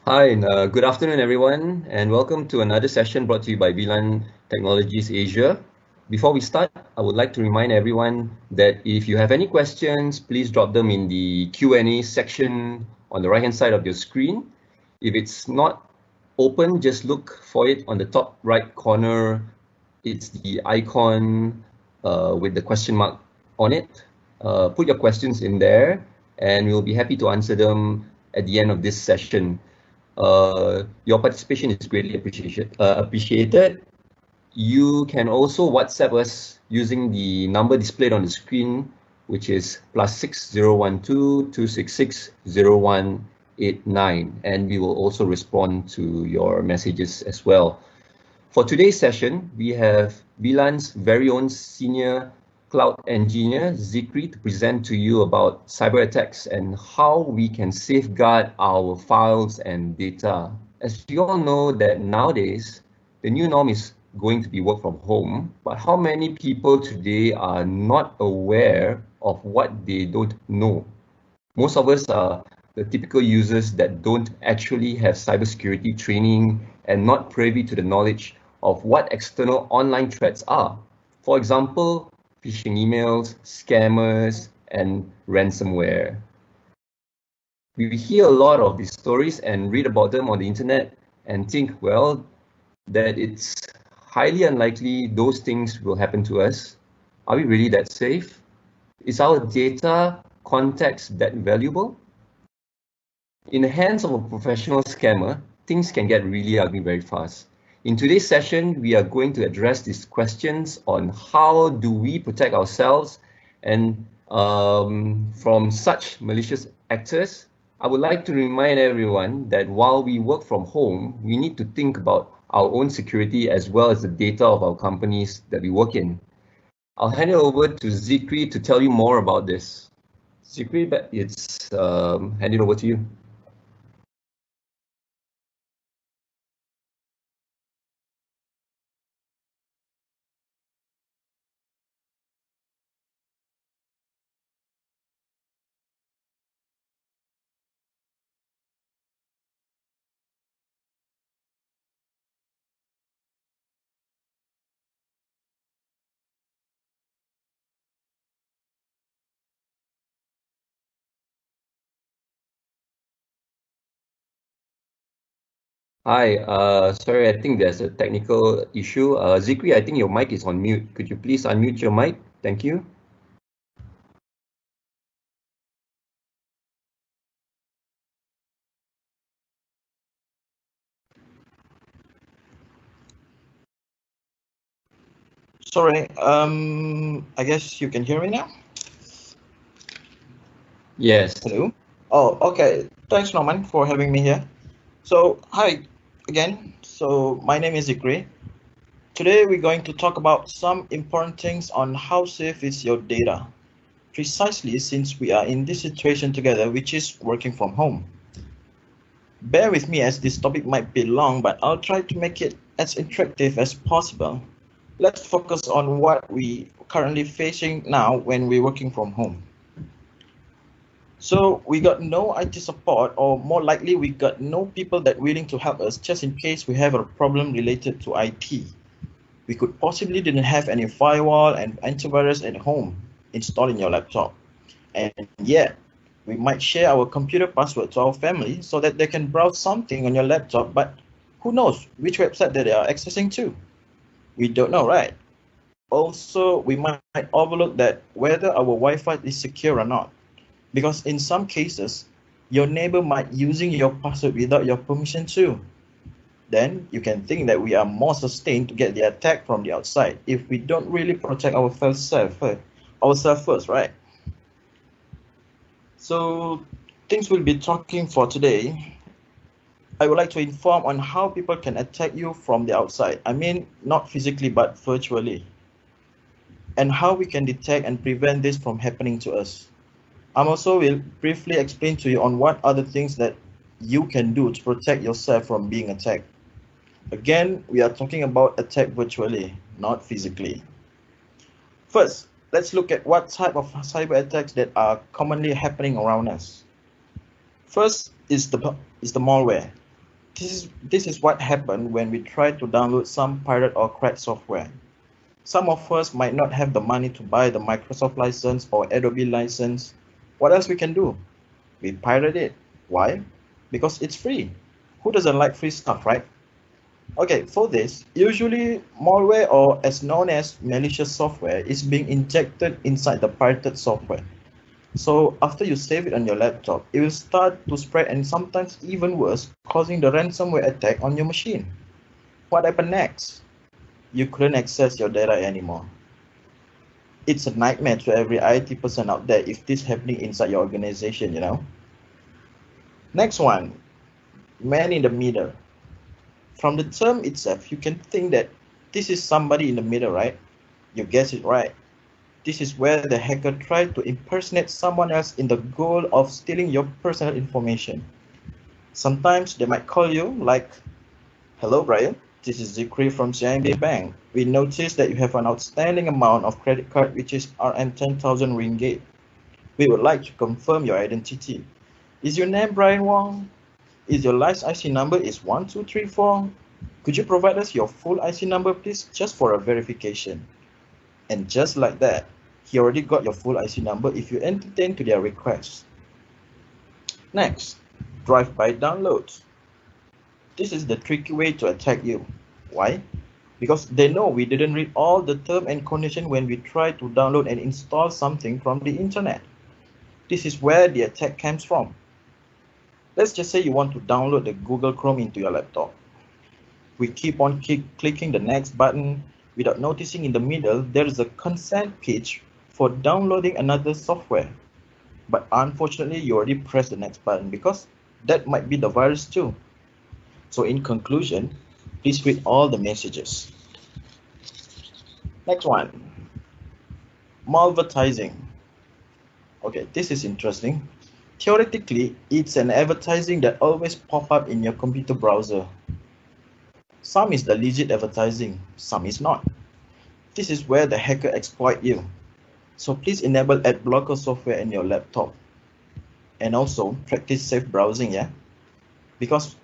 Hi, and good afternoon, everyone, and welcome to another session brought to you by VLAN Technologies Asia. Before we start, I would like to remind everyone that if you have any questions, please drop them in the Q&A section on the right-hand side of your screen. If it's not open, just look for it on the top right corner. It's the icon with the question mark on it. Put your questions in there, and we'll be happy to answer them at the end of this session. Your participation is greatly appreciated. You can also WhatsApp us using the number displayed on the screen, which is +6012 266 0189, and we will also respond to your messages as well. For today's session, we have VLAN's very own senior cloud engineer, Zikri, to present to you about cyber attacks and how we can safeguard our files and data. As you all know that nowadays, the new norm is going to be work from home, but how many people today are not aware of what they don't know? Most of us are the typical users that don't actually have cybersecurity training and not privy to the knowledge of what external online threats are. For example, phishing emails, scammers, and ransomware. We hear a lot of these stories and read about them on the internet and think, well, that it's highly unlikely those things will happen to us. Are we really that safe? Is our data context that valuable? In the hands of a professional scammer, things can get really ugly very fast. In today's session, we are going to address these questions on how do we protect ourselves and from such malicious actors. I would like to remind everyone that while we work from home, we need to think about our own security as well as the data of our companies that we work in. I'll hand it over to Zikri to tell you more about this. Zikri, it's handed over to you. Hi, sorry, I think there's a technical issue. Zikri, I think your mic is on mute. Could you please unmute your mic? Thank you. Sorry, I guess you can hear me now? Yes. Hello? Oh, okay. Thanks, Norman, for having me here. So, hi again. So, my name is Zikri. Today, we're going to talk about some important things on how safe is your data, precisely since we are in this situation together, which is working from home. Bear with me as this topic might be long, but I'll try to make it as interactive as possible. Let's focus on what we currently facing now when we're working from home. So we got no IT support, or more likely we got no people that willing to help us just in case we have a problem related to IT. We could possibly didn't have any firewall and antivirus at home installed in your laptop. And yet, we might share our computer password to our family so that they can browse something on your laptop, but who knows which website that they are accessing to? We don't know, right? Also, we might overlook that whether our Wi-Fi is secure or not. Because in some cases, your neighbor might using your password without your permission too. Then you can think that we are more sustained to get the attack from the outside if we don't really protect ourselves first, right? So things we'll be talking for today. I would like to inform on how people can attack you from the outside. I mean, not physically, but virtually. And how we can detect and prevent this from happening to us. I also will briefly explain to you on what other things that you can do to protect yourself from being attacked. Again, we are talking about attack virtually, not physically. First, let's look at what type of cyber attacks that are commonly happening around us. First is the malware. This is what happened when we try to download some pirate or cracked software. Some of us might not have the money to buy the Microsoft license or Adobe license. What else we can do? We pirate it. Why? Because it's free. Who doesn't like free stuff, right? Okay, for this, usually malware, or as known as malicious software, is being injected inside the pirated software. So after you save it on your laptop, it will start to spread, and sometimes even worse, causing the ransomware attack on your machine. What happened next? You couldn't access your data anymore. It's a nightmare to every IT person out there if this is happening inside your organization, you know. Next one, man in the middle. From the term itself, you can think that this is somebody in the middle, right? You guessed it right. This is where the hacker tried to impersonate someone else in the goal of stealing your personal information. Sometimes they might call you like, "Hello Brian, this is Zikri from CIMB Bank. We noticed that you have an outstanding amount of credit card which is RM10,000 ringgit. We would like to confirm your identity. Is your name Brian Wong? Is your license IC number is 1234? Could you provide us your full IC number please, just for a verification?" And just like that, he already got your full IC number if you entertain to their request. Next, drive-by downloads. This is the tricky way to attack you. Why? Because they know we didn't read all the term and condition when we try to download and install something from the internet. This is where the attack comes from. Let's just say you want to download the Google Chrome into your laptop. We keep on clicking the next button without noticing in the middle there is a consent page for downloading another software. But unfortunately, you already pressed the next button because that might be the virus too. So in conclusion, please read all the messages. Next one, malvertising. Okay, this is interesting. Theoretically, it's an advertising that always pop up in your computer browser. Some is the legit advertising, some is not. This is where the hacker exploit you. So please enable ad blocker software in your laptop. And also practice safe browsing, yeah? Because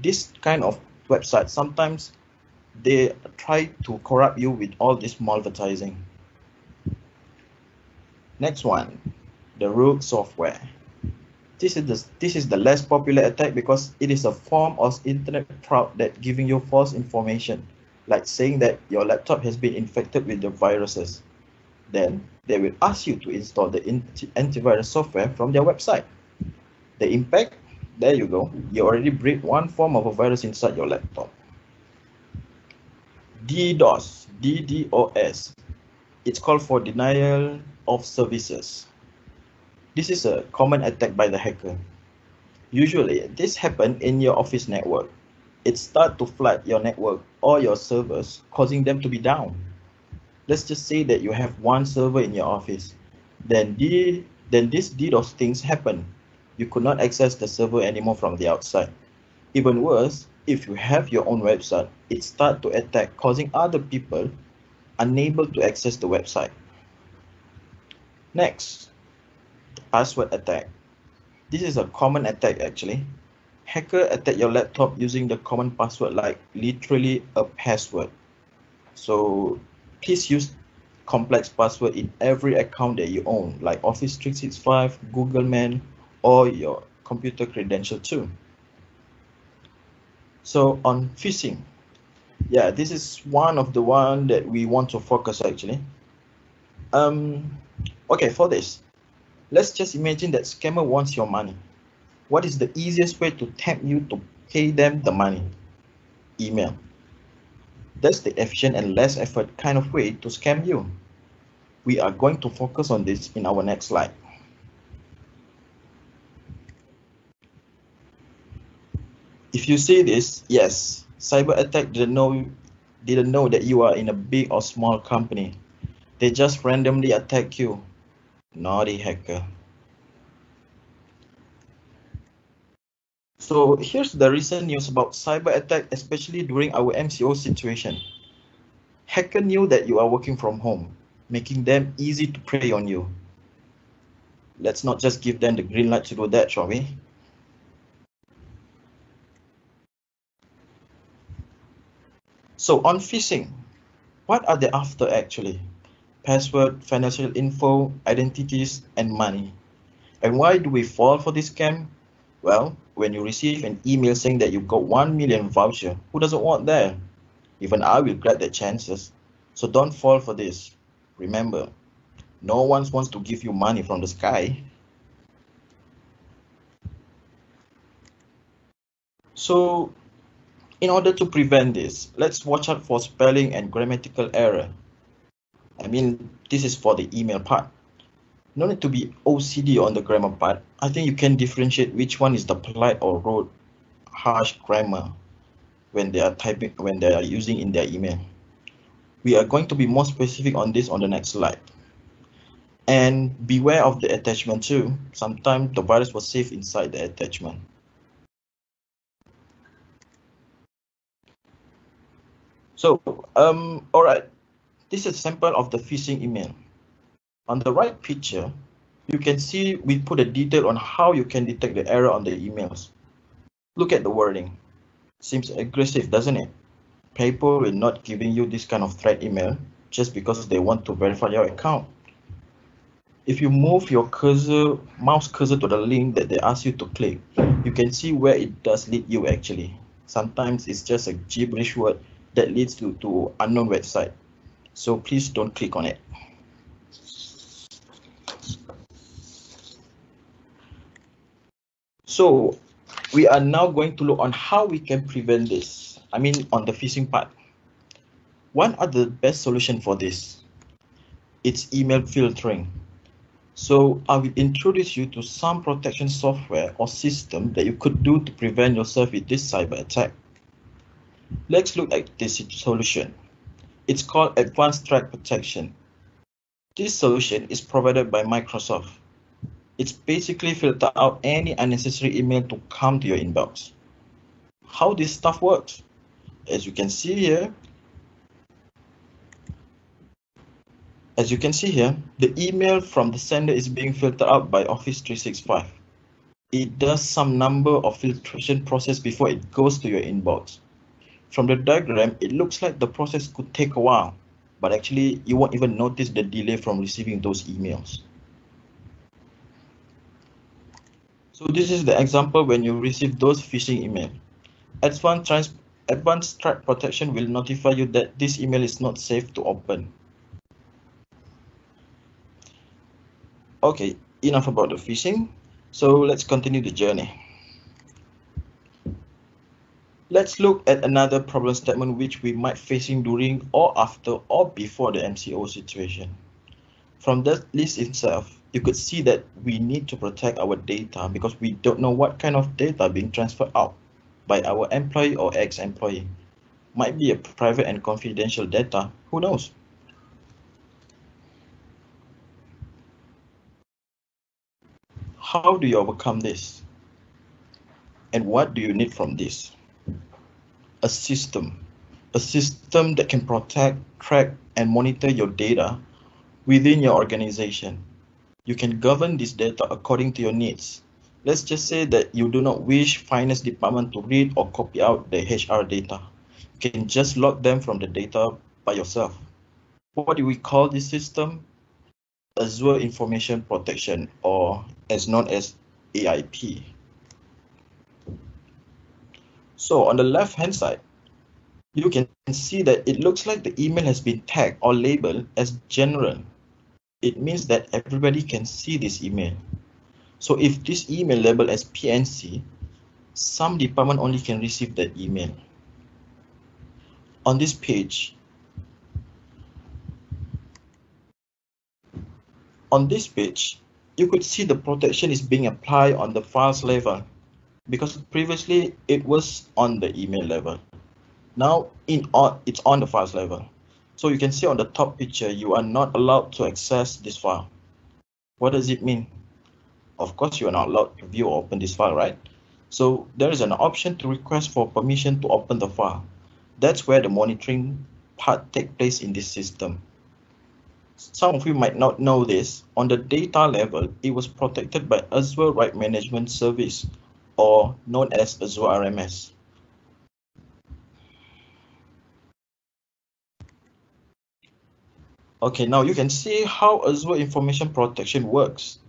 this kind of website, sometimes they try to corrupt you with all this malvertising. Next one, the rogue software. This is the less popular attack because it is a form of internet fraud that giving you false information, like saying that your laptop has been infected with the viruses. Then they will ask you to install the antivirus software from their website. The impact, there you go, you already breed one form of a virus inside your laptop. DDoS, DDoS, it's called for denial of services. This is a common attack by the hacker. Usually, this happens in your office network. It starts to flood your network or your servers, causing them to be down. Let's just say that you have one server in your office. Then these DDoS things happen. You could not access the server anymore from the outside. Even worse, if you have your own website, it starts to attack, causing other people unable to access the website. Next, the password attack. This is a common attack actually. Hacker attack your laptop using the common password, like literally a password. So please use complex password in every account that you own, like Office 365, Google Mail, or your computer credential too. So on phishing, yeah, this is one of the one that we want to focus actually. Okay, for this, let's just imagine that scammer wants your money. What is the easiest way to tempt you to pay them the money? Email. That's the efficient and less effort kind of way to scam you. We are going to focus on this in our next slide. If you see this, yes, cyber attack didn't know that you are in a big or small company. They just randomly attack you. Naughty hacker. So here's the recent news about cyber attack, especially during our MCO situation. Hacker knew that you are working from home, making them easy to prey on you. Let's not just give them the green light to do that, shall we? So on phishing, what are they after actually? Password, financial info, identities, and money. And why do we fall for this scam? Well, when you receive an email saying that you got 1 million voucher, who doesn't want that? Even I will grab the chances. So don't fall for this. Remember, no one wants to give you money from the sky. So in order to prevent this, let's watch out for spelling and grammatical error. I mean, this is for the email part. No need to be OCD on the grammar part. I think you can differentiate which one is the polite or rude, harsh grammar when they are typing, when they are using in their email. We are going to be more specific on this on the next slide. And beware of the attachment too. Sometimes the virus was safe inside the attachment. So, all right, this is a sample of the phishing email. On the right picture, you can see we put a detail on how you can detect the error on the emails. Look at the wording. Seems aggressive, doesn't it? PayPal will not giving you this kind of threat email just because they want to verify your account. If you move your mouse cursor to the link that they ask you to click, you can see where it does lead you actually. Sometimes it's just a gibberish word that leads you to unknown website. So please don't click on it. So we are now going to look on how we can prevent this. I mean, on the phishing part. What are the best solution for this? It's email filtering. So I will introduce you to some protection software or system that you could do to prevent yourself with this cyber attack. Let's look at this solution. It's called Advanced Threat Protection. This solution is provided by Microsoft. It's basically filter out any unnecessary email to come to your inbox. How this stuff works? As you can see here, the email from the sender is being filtered out by Office 365. It does some number of filtration process before it goes to your inbox. From the diagram, it looks like the process could take a while, but actually you won't even notice the delay from receiving those emails. So this is the example when you receive those phishing emails. Advanced Threat Protection will notify you that this email is not safe to open. Okay, enough about the phishing. So let's continue the journey. Let's look at another problem statement which we might facing during or after or before the MCO situation. From that list itself, you could see that we need to protect our data because we don't know what kind of data being transferred out by our employee or ex-employee. Might be a private and confidential data, who knows? How do you overcome this? And what do you need from this? A system that can protect, track, and monitor your data within your organization. You can govern this data according to your needs. Let's just say that you do not wish finance department to read or copy out the HR data. You can just log them from the data by yourself. What do we call this system? Azure Information Protection, or as known as AIP. So on the left hand side, you can see that it looks like the email has been tagged or labeled as general. It means that everybody can see this email. So if this email labeled as PNC, some department only can receive that email. On this page, you could see the protection is being applied on the files level because previously it was on the email level. Now it's on the files level. So you can see on the top picture, you are not allowed to access this file. What does it mean? Of course, you are not allowed to view or open this file, right? So there is an option to request for permission to open the file. That's where the monitoring part takes place in this system. Some of you might not know this. On the data level, it was protected by Azure Right Management Service, or known as Azure RMS. Okay, now you can see how Azure Information Protection works.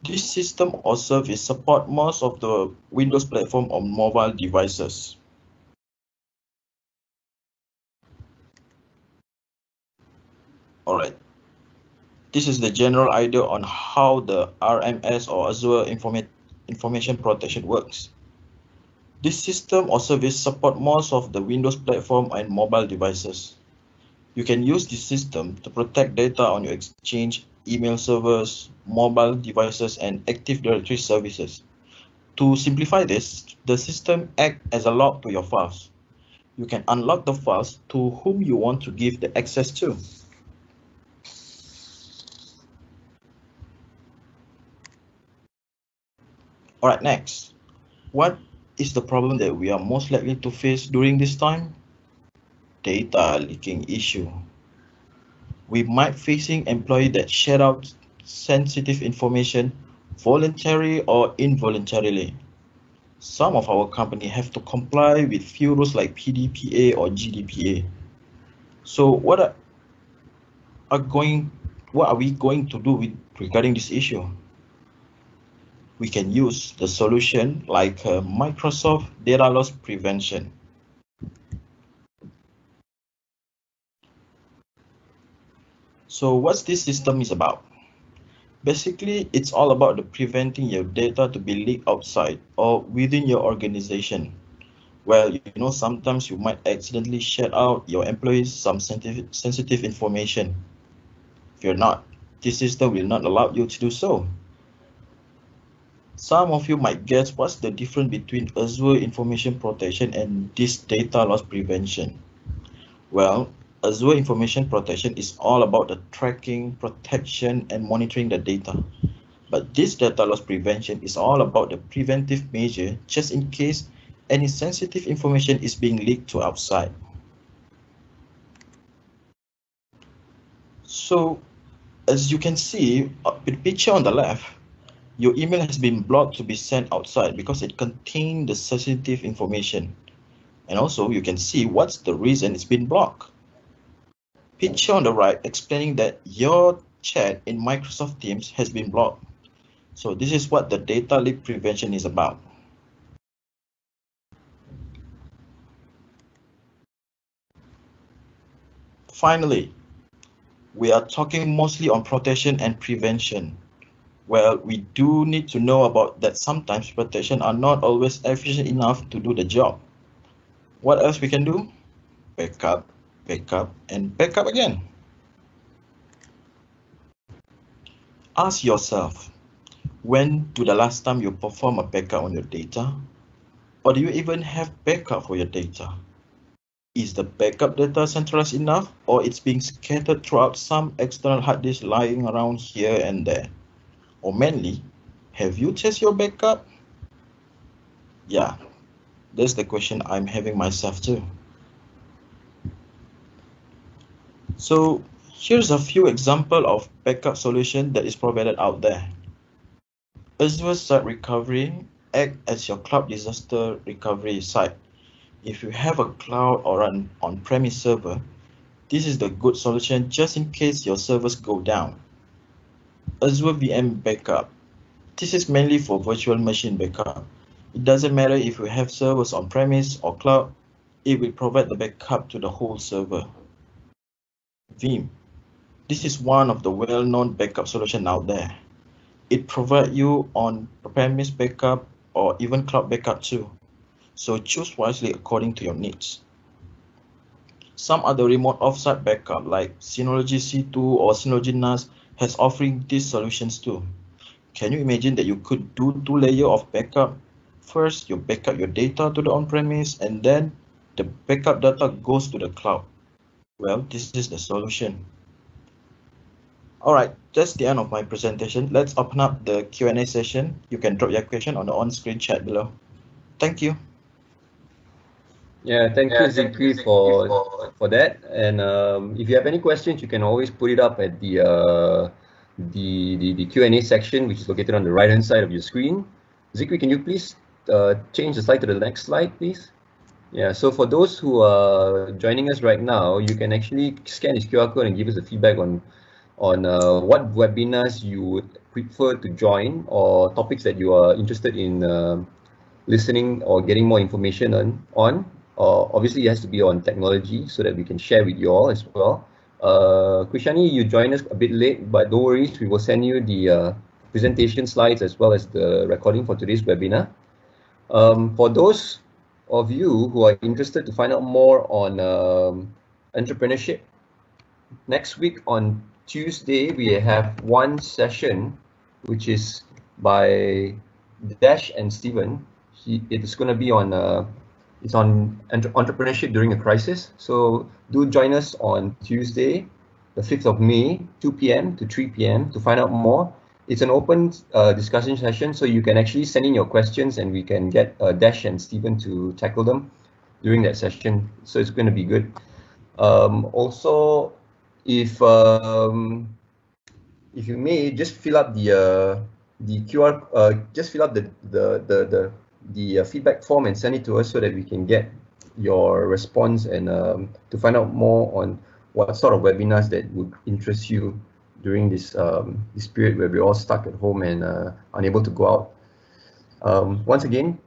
This system or service support most of the Windows platform on mobile devices. Alright, this is the general idea on how the RMS or Azure Information Protection works. This system or service support most of the Windows platform and mobile devices. You can use this system to protect data on your Exchange, email servers, mobile devices, and Active Directory services. To simplify this, the system acts as a lock to your files. You can unlock the files to whom you want to give the access to. Alright, next. What is the problem that we are most likely to face during this time? Data leaking issue. We might facing employee that share out sensitive information voluntarily or involuntarily. Some of our company have to comply with few rules like PDPA or GDPR. So what are we going to do regarding this issue? We can use the solution like Microsoft Data Loss Prevention. So what's this system is about? Basically, it's all about preventing your data to be leaked outside or within your organization. Well, sometimes you might accidentally share out your employees some sensitive information. Fear not, this system will not allow you to do so. Some of you might guess what's the difference between Azure Information Protection and this data loss prevention. Well, Azure Information Protection is all about the tracking, protection, and monitoring the data. But this data loss prevention is all about the preventive measure just in case any sensitive information is being leaked to outside. So, as you can see, the picture on the left, your email has been blocked to be sent outside because it contained the sensitive information. And also, you can see what's the reason it's been blocked. Picture on the right explaining that your chat in Microsoft Teams has been blocked. So this is what the data leak prevention is about. Finally, we are talking mostly on protection and prevention. Well, we do need to know about that sometimes protection are not always efficient enough to do the job. What else we can do? Backup, backup, and backup again. Ask yourself, when to the last time you perform a backup on your data? Or do you even have backup for your data? Is the backup data centralized enough, or it's being scattered throughout some external hard disk lying around here and there? Or mainly, have you tested your backup? Yeah, that's the question I'm having myself too. So here's a few examples of backup solution that is provided out there. Azure Site Recovery acts as your cloud disaster recovery site. If you have a cloud or an on-premise server, this is the good solution just in case your servers go down. Azure VM Backup. This is mainly for virtual machine backup. It doesn't matter if you have servers on-premise or cloud, it will provide the backup to the whole server. Veeam. This is one of the well-known backup solutions out there. It provides you on-premise backup or even cloud backup too. So choose wisely according to your needs. Some other remote offsite backup like Synology C2 or Synology NAS has offering these solutions too. Can you imagine that you could do 2 layers of backup? First, you backup your data to the on-premise and then the backup data goes to the cloud. Well, this is the solution. Alright, that's the end of my presentation. Let's open up the Q&A session. You can drop your question on the on-screen chat below. Thank you. Yeah, thank you, Zikri, for that. And if you have any questions, you can always put it up at the Q&A section, which is located on the right-hand side of your screen. Zikri, can you please change the slide to the next slide, please? Yeah, so for those who are joining us right now, you can actually scan this QR code and give us a feedback on what webinars you would prefer to join, or topics that you are interested in listening or getting more information on. Obviously, it has to be on technology so that we can share with you all as well. Krishani, you joined us a bit late, but no worries. We will send you the presentation slides as well as the recording for today's webinar. For those of you who are interested to find out more on entrepreneurship, next week on Tuesday, we have one session, which is by Dash and Steven. It's going to be on it's on entrepreneurship during a crisis. So do join us on Tuesday, the 5th of May, 2 p.m. to 3 p.m. to find out more. It's an open discussion session, so you can actually send in your questions and we can get Dash and Steven to tackle them during that session. So it's going to be good. Also, if you may, just fill up the QR, just fill up the feedback form and send it to us so that we can get your response and to find out more on what sort of webinars that would interest you during this period where we're all stuck at home and unable to go out. Once again,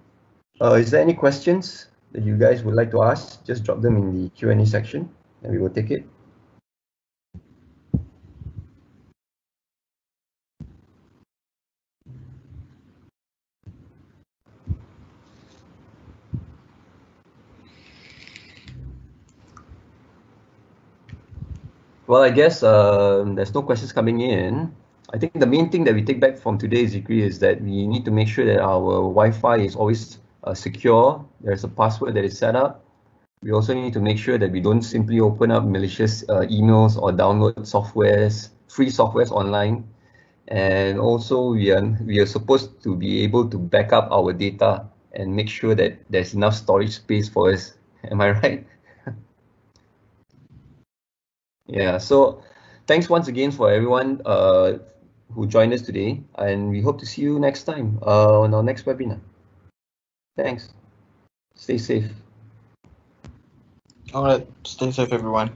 is there any questions that you guys would like to ask? Just drop them in the Q&A section and we will take it. Well, I guess there's no questions coming in. I think the main thing that we take back from today's degree is that we need to make sure that our Wi-Fi is always secure. There's a password that is set up. We also need to make sure that we don't simply open up malicious emails or download softwares, free softwares online. And also we are supposed to be able to back up our data and make sure that there's enough storage space for us. Am I right? Yeah, so thanks once again for everyone who joined us today, and we hope to see you next time on our next webinar. Thanks. Stay safe. All right, stay safe, everyone.